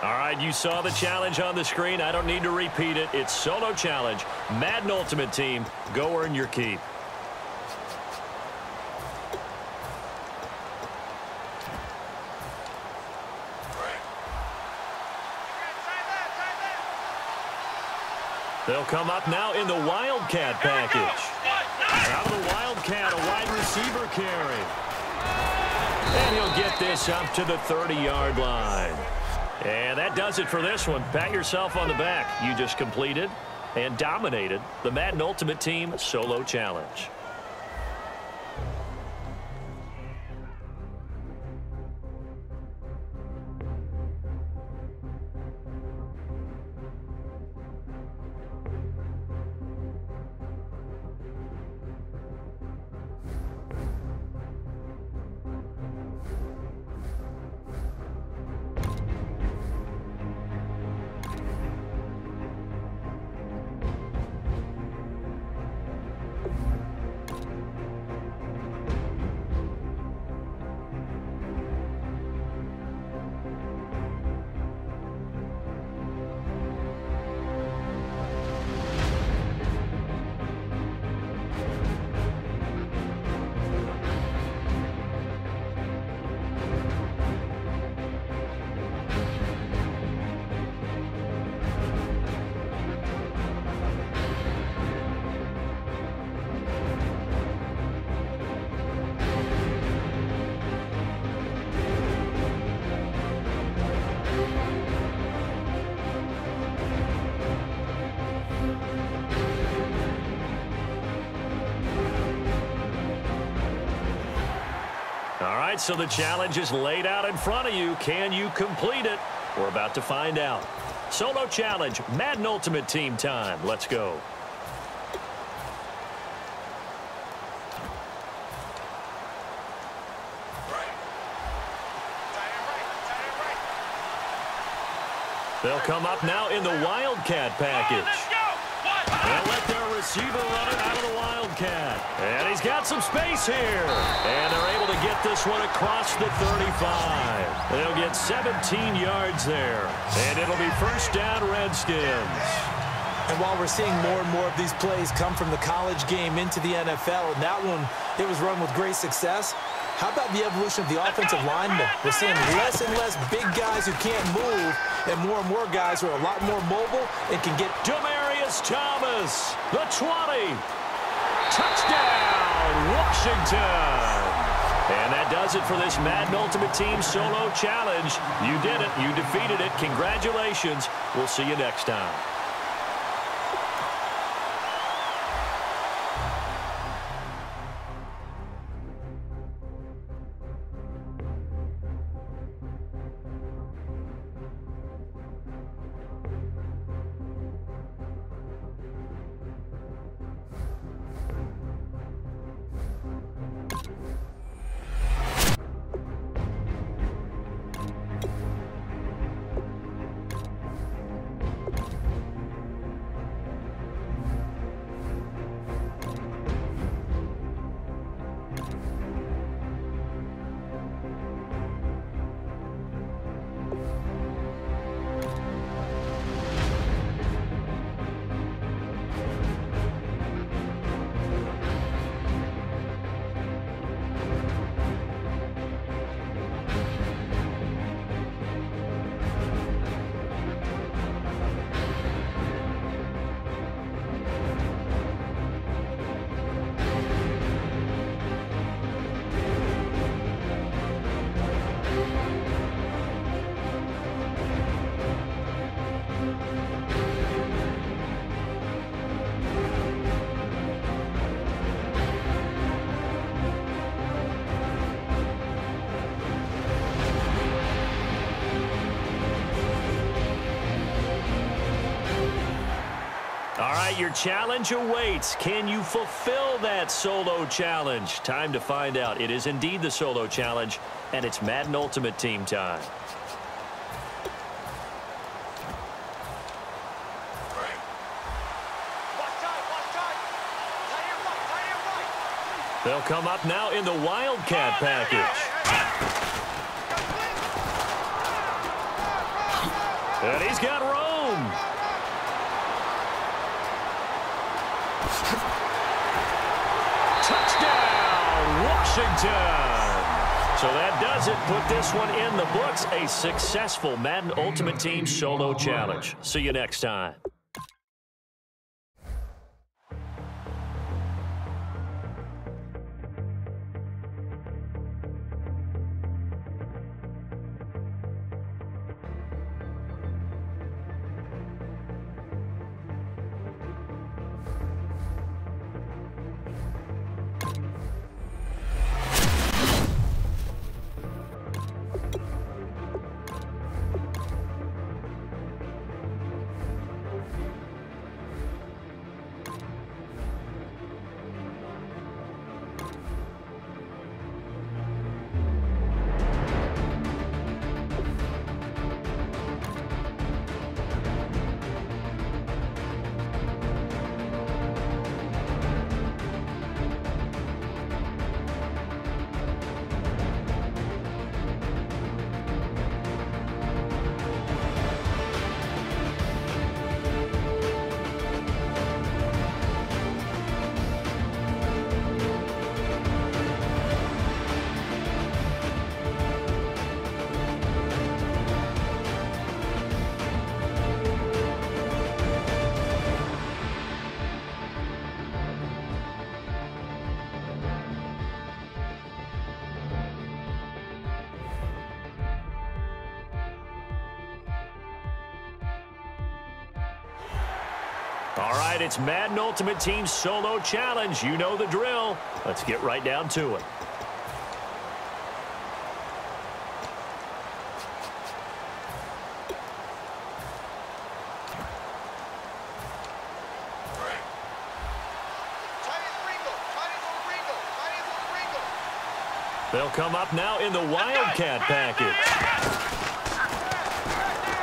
All right, you saw the challenge on the screen. I don't need to repeat it. It's solo challenge. Madden Ultimate Team, go earn your keep. They'll come up now in the Wildcat package. Out of the Wildcat, a wide receiver carry. And he'll get this up to the 30-yard line. And that does it for this one. Pat yourself on the back. You just completed and dominated the Madden Ultimate Team Solo Challenge. All right, so the challenge is laid out in front of you. Can you complete it? We're about to find out. Solo challenge, Madden Ultimate Team time. Let's go. They'll come up now in the Wildcat package. They'll let their receiver run it out of the Wildcat. And he's got some space here. And they're able to get this one across the 35. They'll get 17 yards there. And it'll be first down, Redskins. And while we're seeing more and more of these plays come from the college game into the NFL, and that one, it was run with great success. How about the evolution of the offensive linemen? We're seeing less and less big guys who can't move, and more guys who are a lot more mobile and can get. Demaryius Thomas, the 20. Touchdown, Washington. And that does it for this Madden Ultimate Team Solo Challenge. You did it. You defeated it. Congratulations. We'll see you next time. All right, your challenge awaits. Can you fulfill that solo challenge? Time to find out. It is indeed the solo challenge, and it's Madden Ultimate Team time. They'll come up now in the Wildcat package. And he's got room. Touchdown, Washington. So that does it. Put this one in the books. A successful Madden Ultimate Team Solo Challenge. See you next time. All right, it's Madden Ultimate Team Solo Challenge. You know the drill. Let's get right down to it. They'll come up now in the Wildcat package.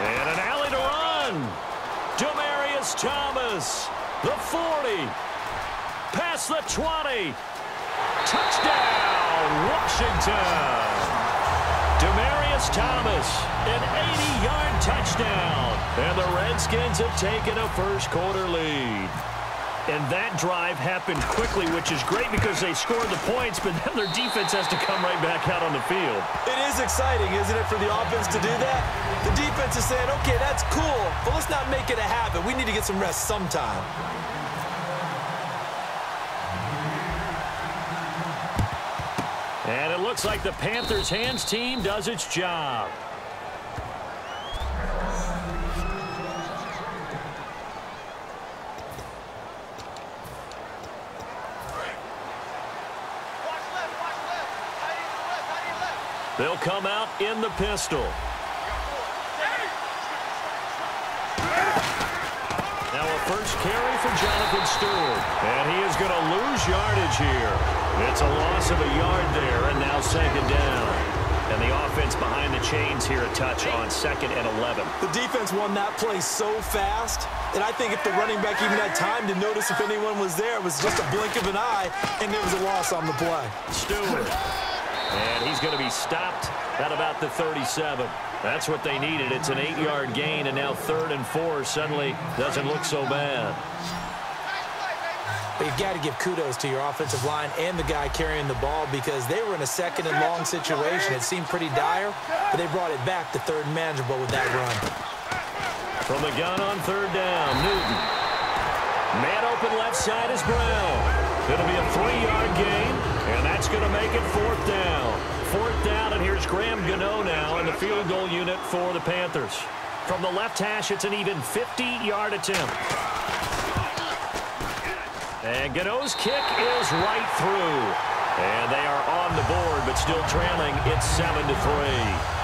And an alley to run. Thomas, the 40, past the 20, touchdown, Washington. Thomas, an 80-yard touchdown, and the Redskins have taken a first-quarter lead. And that drive happened quickly, which is great because they scored the points, but then their defense has to come right back out on the field. It is exciting, isn't it, for the offense to do that? The defense is saying, okay, that's cool, but let's not make it a habit. We need to get some rest sometime. And it looks like the Panthers' hands team does its job. They'll come out in the pistol. Now a first carry for Jonathan Stewart. And he is going to lose yardage here. It's a loss of a yard there, and now second down. And the offense behind the chains here a touch on 2nd and 11. The defense won that play so fast that I think if the running back even had time to notice if anyone was there, it was just a blink of an eye, and there was a loss on the play. Stewart. And he's going to be stopped at about the 37. That's what they needed. It's an 8-yard gain, and now 3rd and 4 suddenly doesn't look so bad. But you've got to give kudos to your offensive line and the guy carrying the ball because they were in a 2nd and long situation. It seemed pretty dire, but they brought it back to 3rd and manageable with that run. From the gun on 3rd down, Newton. Man open left side is Brown. It'll be a 3-yard gain, and that's going to make it 4th down. 4th down, and here's Graham Gano now in the field goal unit for the Panthers. From the left hash, it's an even 50-yard attempt. And Gano's kick is right through. And they are on the board, but still trailing. It's 7-3.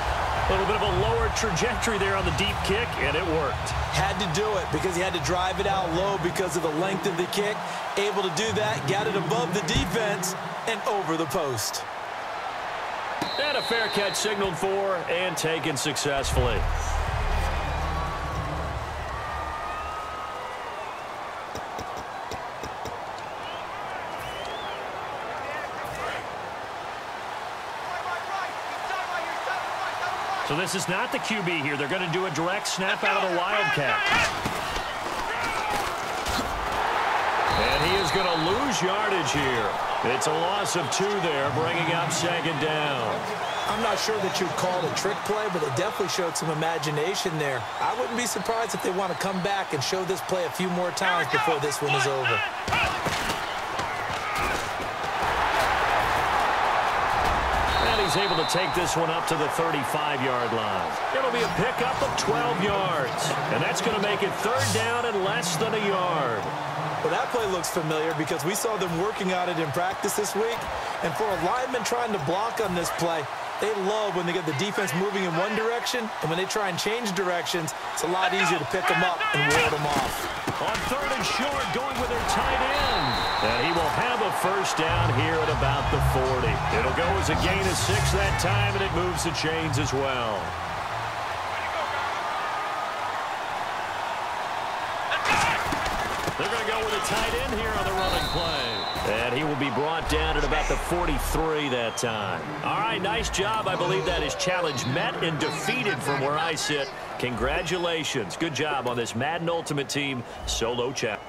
A little bit of a lower trajectory there on the deep kick, and it worked. Had to do it because he had to drive it out low because of the length of the kick. Able to do that, got it above the defense, and over the post. And a fair catch signaled for and taken successfully. So So this is not the QB here. They're going to do a direct snap out of the Wildcat. And he is going to lose yardage here. It's a loss of 2 there, bringing up 2nd down. I'm not sure that you'd call it a trick play, but they definitely showed some imagination there. I wouldn't be surprised if they want to come back and show this play a few more times before this one is over. And he's able to take this one up to the 35-yard line. It'll be a pickup of 12 yards. And that's going to make it 3rd down and less than a yard. Well, that play looks familiar because we saw them working on it in practice this week. And for a lineman trying to block on this play, they love when they get the defense moving in one direction, and when they try and change directions, it's a lot easier to pick them up and ward them off. On 3rd and short, going with their tight end. And he will have a 1st down here at about the 40. It'll go as a gain of 6 that time, and it moves the chains as well. They're going to go with a tight end here on the running play. And he will be brought down at about the 43 that time. All right, nice job. I believe that is challenge met and defeated from where I sit. Congratulations. Good job on this Madden Ultimate Team solo challenge.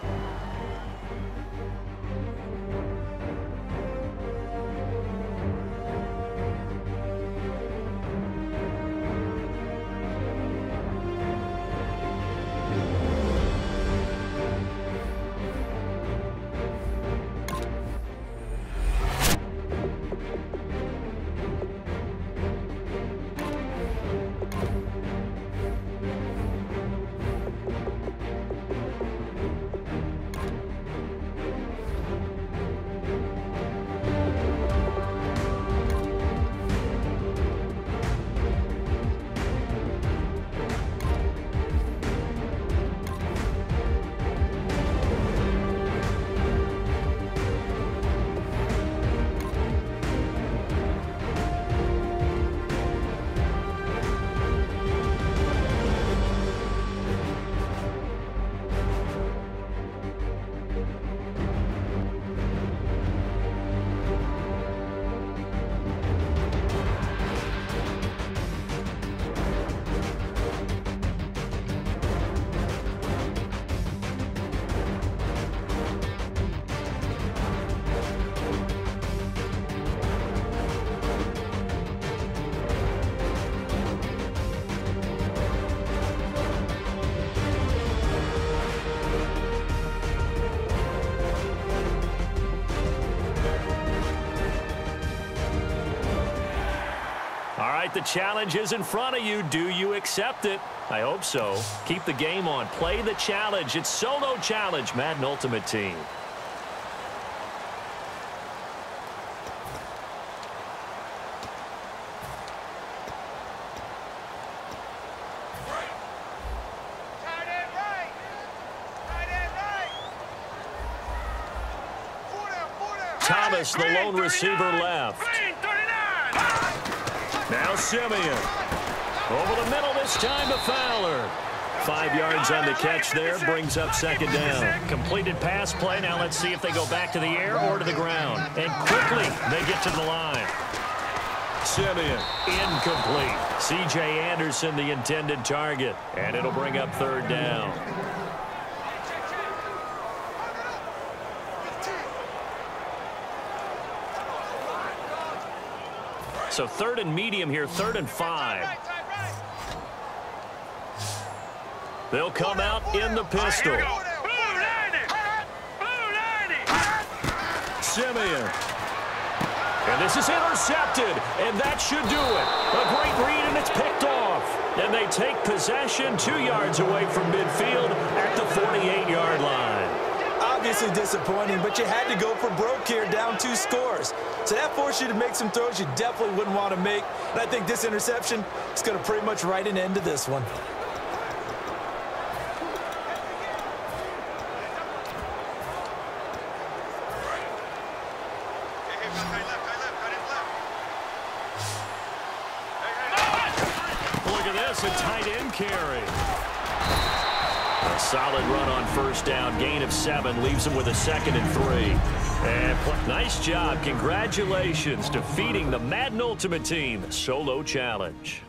The challenge is in front of you. Do you accept it? I hope so. Keep the game on. Play the challenge. It's solo challenge, Madden Ultimate Team. Thomas, the lone receiver, left. Now Simeon. Over the middle this time to Fowler. 5 yards on the catch there. Brings up 2nd down. Completed pass play. Now let's see if they go back to the air or to the ground. And quickly they get to the line. Simeon. Incomplete. C.J. Anderson, the intended target. And it'll bring up 3rd down. So 3rd and medium here, 3rd and 5. They'll come out in the pistol. Simeon. And this is intercepted, and that should do it. A great read, and it's picked off. And they take possession 2 yards away from midfield at the 48-yard line. Obviously disappointing, but you had to go for broke here, down 2 scores. So that forced you to make some throws you definitely wouldn't want to make. And I think this interception is going to pretty much write an end to this one. Look at this, a tight end carry. A solid run on 1st down. Gain of 7 leaves him with a 2nd and 3. And nice job. Congratulations defeating the Madden Ultimate Team solo challenge.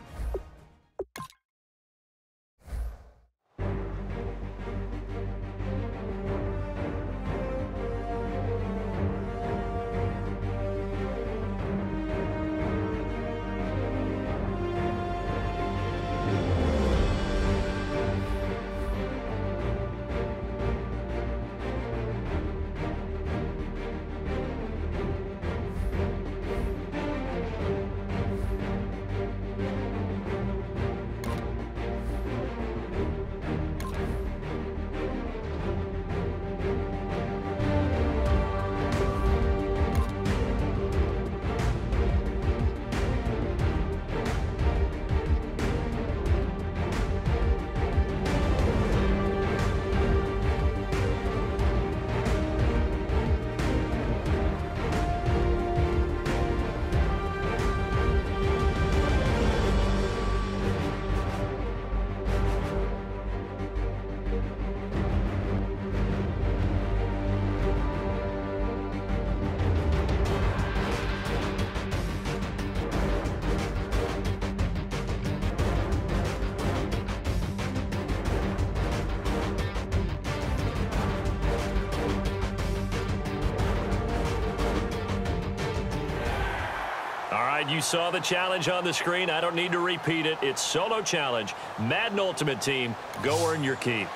right, you saw the challenge on the screen. I don't need to repeat it. It's solo challenge. Madden Ultimate Team, go earn your keep.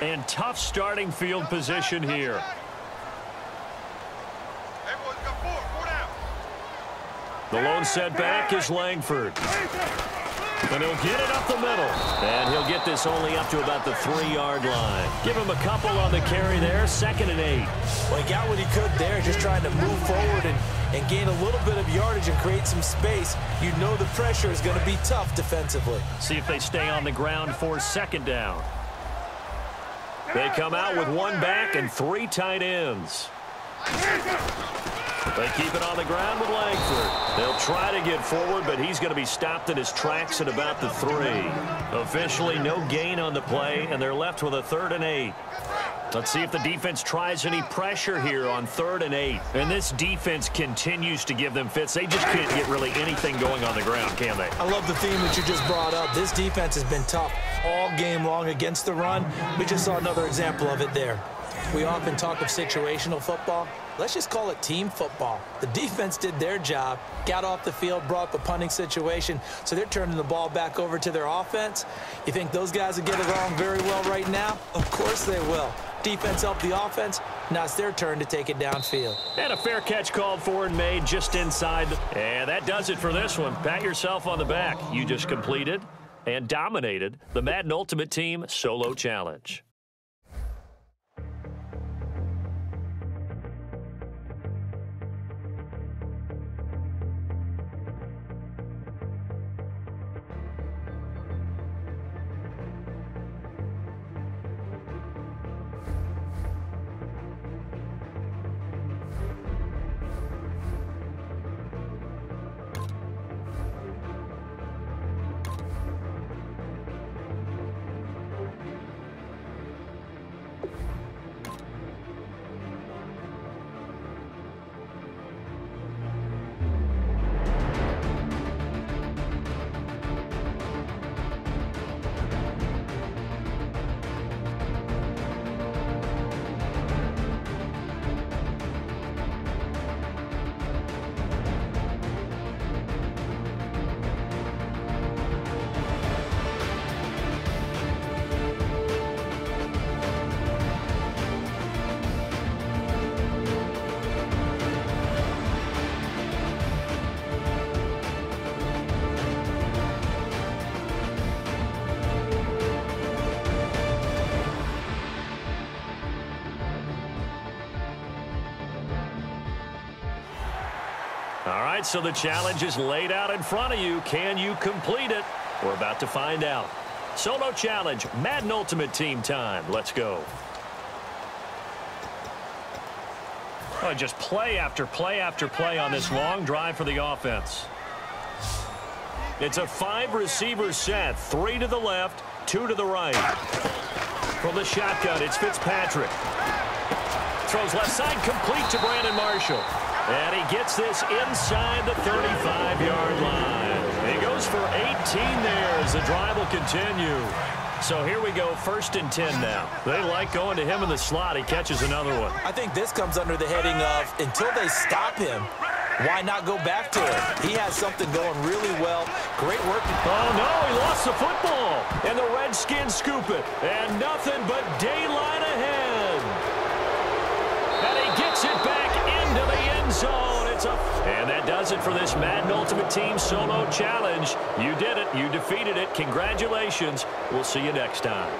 And tough starting field position here. The lone setback is Langford. And he'll get it up the middle. And he'll get this only up to about the 3-yard line. Give him a couple on the carry there, 2nd and 8. Well, he got what he could there, just trying to move forward and gain a little bit of yardage and create some space. You know the pressure is going to be tough defensively. See if they stay on the ground for 2nd down. They come out with 1 back and 3 tight ends. They keep it on the ground with Langford. They'll try to get forward, but he's going to be stopped in his tracks at about the 3. Officially, no gain on the play, and they're left with a 3rd and 8. Let's see if the defense tries any pressure here on 3rd and 8. And this defense continues to give them fits. They just can't get really anything going on the ground, can they? I love the theme that you just brought up. This defense has been tough all game long against the run. We just saw another example of it there. We often talk of situational football. Let's just call it team football. The defense did their job, got off the field, brought the punting situation, so they're turning the ball back over to their offense. You think those guys will get along very well right now? Of course they will. Defense helped the offense. Now it's their turn to take it downfield. And a fair catch called for and made just inside. And that does it for this one. Pat yourself on the back. You just completed and dominated the Madden Ultimate Team Solo Challenge. All right, so the challenge is laid out in front of you. Can you complete it? We're about to find out. Solo challenge, Madden Ultimate Team time. Let's go. Oh, just play after play after play on this long drive for the offense. It's a 5-receiver set, 3 to the left, 2 to the right. From the shotgun, it's Fitzpatrick. Throws left side, complete to Brandon Marshall. And he gets this inside the 35-yard line. He goes for 18 there as the drive will continue. So here we go, 1st and 10 now. They like going to him in the slot. He catches another one. I think this comes under the heading of, until they stop him, why not go back to him? He has something going really well. Great work. Oh, no, he lost the football. And the Redskins scoop it. And nothing but daylight ahead. And he gets it back into the end zone. And that does it for this Madden Ultimate Team Solo Challenge. You did it. You defeated it. Congratulations. We'll see you next time.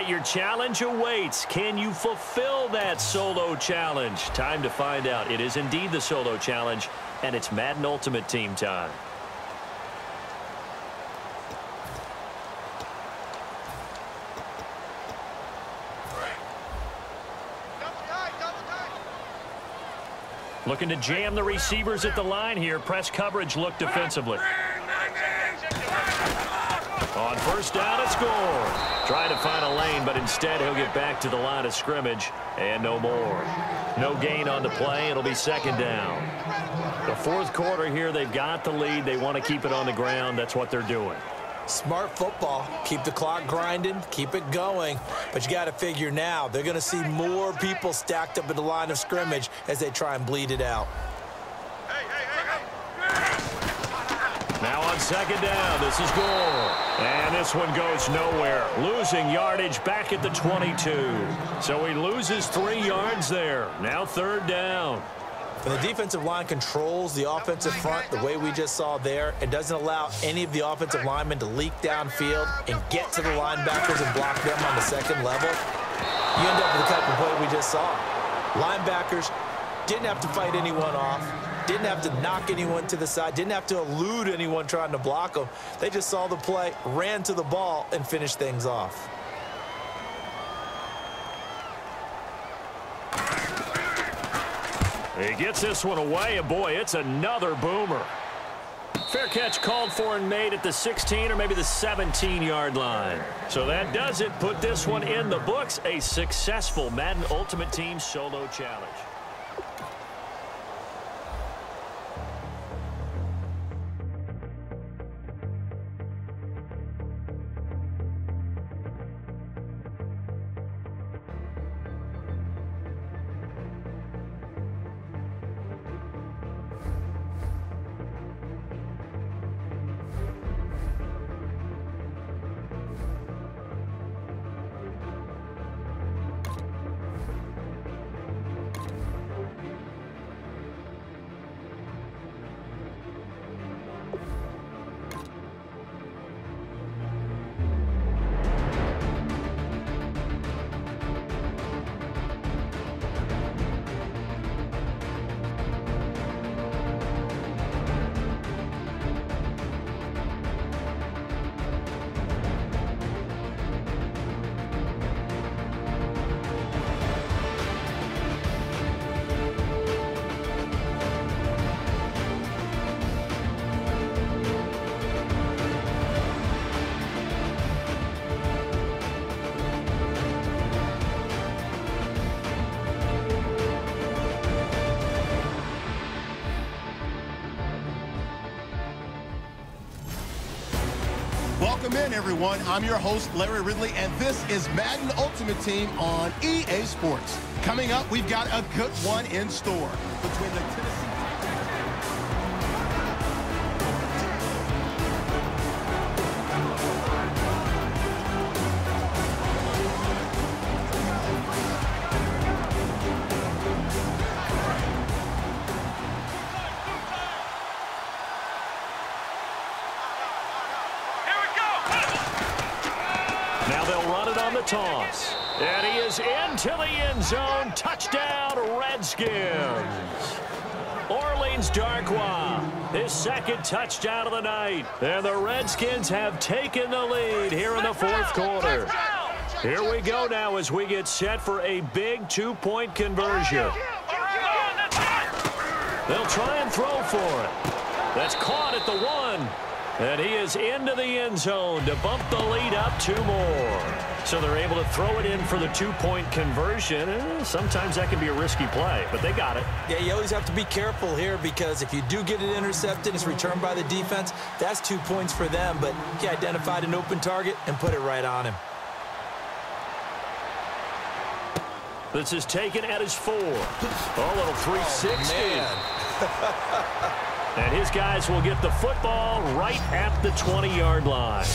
right, your challenge awaits. Can you fulfill that solo challenge? Time to find out. It is indeed the solo challenge, and it's Madden Ultimate Team time. Looking to jam the receivers at the line here. Press coverage, look defensively. On first down, a score. Trying to find a lane, but instead he'll get back to the line of scrimmage, and no more. No gain on the play. It'll be second down. The fourth quarter here, they've got the lead. They want to keep it on the ground. That's what they're doing. Smart football. Keep the clock grinding, keep it going. But you got to figure now, they're going to see more people stacked up at the line of scrimmage as they try and bleed it out. Now on second down, this is Gore. And this one goes nowhere. Losing yardage back at the 22. So he loses 3 yards there. Now third down. When the defensive line controls the offensive front the way we just saw there, it doesn't allow any of the offensive linemen to leak downfield and get to the linebackers and block them on the second level, you end up with the type of play we just saw. Linebackers didn't have to fight anyone off, didn't have to knock anyone to the side, didn't have to elude anyone trying to block them. They just saw the play, ran to the ball, and finished things off. He gets this one away, and boy, it's another boomer. Fair catch called for and made at the 16 or maybe the 17-yard line. So that does it. Put this one in the books. A successful Madden Ultimate Team solo challenge. Welcome in, everyone. I'm your host, Larry Ridley, and this is Madden Ultimate Team on EA Sports. Coming up, we've got a good one in store between the Tennessee... Now they'll run it on the toss. And he is into the end zone. Touchdown, Redskins. Orleans Darkwa, his second touchdown of the night. And the Redskins have taken the lead here in the fourth quarter. Here we go now as we get set for a big two-point conversion. They'll try and throw for it. That's caught at the 1. And he is into the end zone to bump the lead up 2 more. So they're able to throw it in for the two-point conversion. Sometimes that can be a risky play, but they got it. Yeah, you always have to be careful here because if you do get it intercepted, it's returned by the defense, that's 2 points for them. But he identified an open target and put it right on him. This is taken at his 4. Oh, little 360. Oh, and his guys will get the football right at the 20-yard line.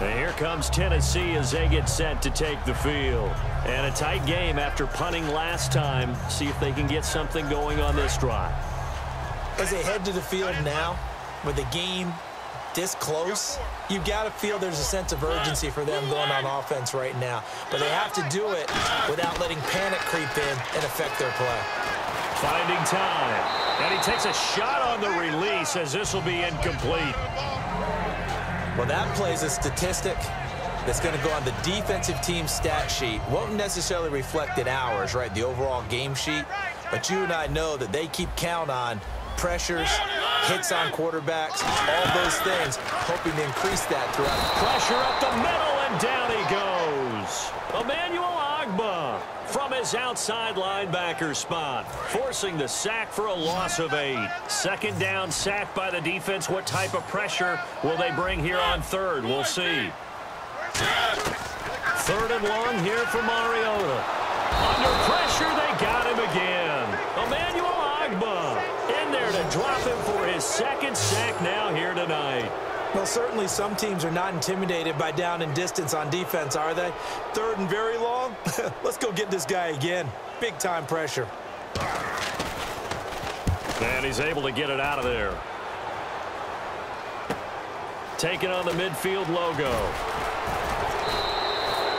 And here comes Tennessee as they get set to take the field. And a tight game after punting last time. See if they can get something going on this drive. As they head to the field now, with the game this close, you've got to feel there's a sense of urgency for them going on offense right now. But they have to do it without letting panic creep in and affect their play. Finding time. And he takes a shot on the release as this will be incomplete. Well, that plays a statistic that's going to go on the defensive team stat sheet. Won't necessarily reflect in ours, right, the overall game sheet. But you and I know that they keep count on pressures, hits on quarterbacks, all those things, hoping to increase that throughout. Pressure up the middle, and down he goes. Emmanuel Ogbah from his outside linebacker spot, forcing the sack for a loss of 8. Second down, sack by the defense. What type of pressure will they bring here on third? We'll see. Third and long here for Mariota. Under pressure, they got him again. Emmanuel Ogbah in there to drop him for his second sack now here tonight. Well, certainly some teams are not intimidated by down and distance on defense, are they? Third and very long? Let's go get this guy again. Big-time pressure. And he's able to get it out of there. Taking on the midfield logo.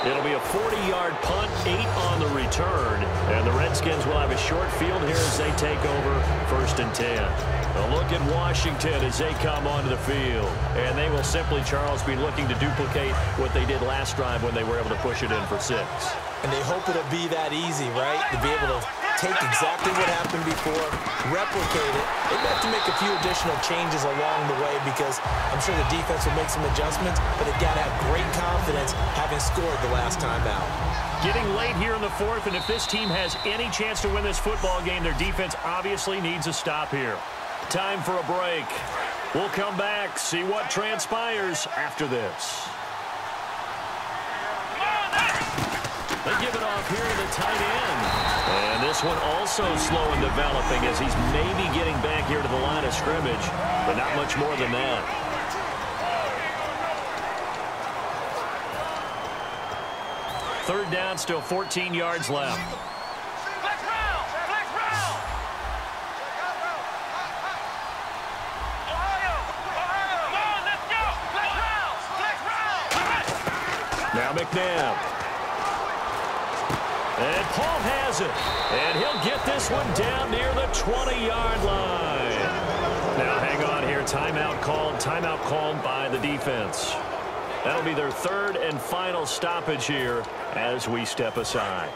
It'll be a 40-yard punt, 8 on the return. And the Redskins will have a short field here as they take over 1st and 10. A look at Washington as they come onto the field. And they will simply, Charles, be looking to duplicate what they did last drive when they were able to push it in for 6. And they hope it'll be that easy, right? To be able to take exactly what happened before, replicate it. They've got to make a few additional changes along the way because I'm sure the defense will make some adjustments, but they've got to have great confidence having scored the last time out. Getting late here in the 4th, and if this team has any chance to win this football game, their defense obviously needs a stop here. Time for a break. We'll come back, see what transpires after this. They give it off here to the tight end. And this one also slow in developing as he's maybe getting back here to the line of scrimmage, but not much more than that. Third down, still 14 yards left. Now McNabb. And Paul has it. And he'll get this one down near the 20-yard line. Now hang on here. Timeout called by the defense. That'll be their third and final stoppage here as we step aside.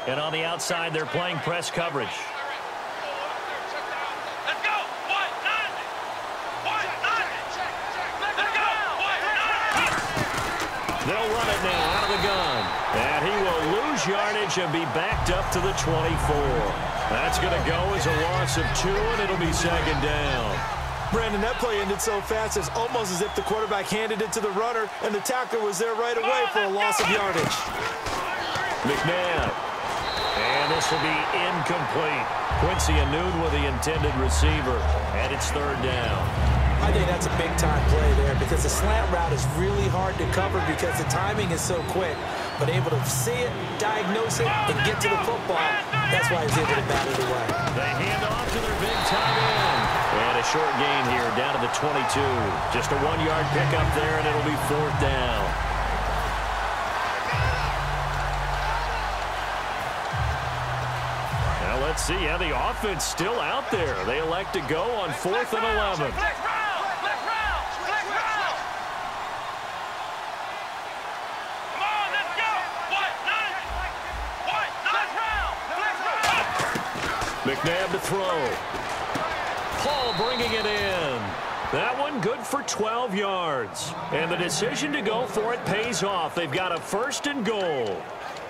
And on the outside, they're playing press coverage. They'll run it now out of the gun. And he will lose yardage and be backed up to the 24. That's going to go as a loss of 2, and it'll be second down. Brandon, that play ended so fast, it's almost as if the quarterback handed it to the runner, and the tackler was there right away for a loss of yardage. McNabb. And this will be incomplete. Quincy Anoon with the intended receiver, and it's third down. I think that's a big-time play there because the slant route is really hard to cover because the timing is so quick. But able to see it, diagnose it, and get to the football, that's why he's able to bat it away. They hand off to their big tight end. And a short gain here down to the 22. Just a 1-yard pickup there, and it'll be 4th down. Now let's see how the offense still out there. They elect to go on 4th and 11. McNabb to throw. Paul bringing it in. That one good for 12 yards. And the decision to go for it pays off. They've got a 1st and goal.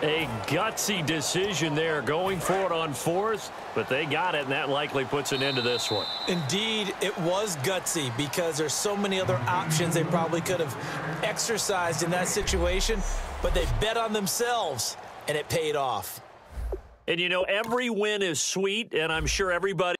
A gutsy decision there going for it on 4th, but they got it, and that likely puts an end to this one. Indeed, it was gutsy because there's so many other options they probably could have exercised in that situation, but they bet on themselves, and it paid off. And, you know, every win is sweet, and I'm sure everybody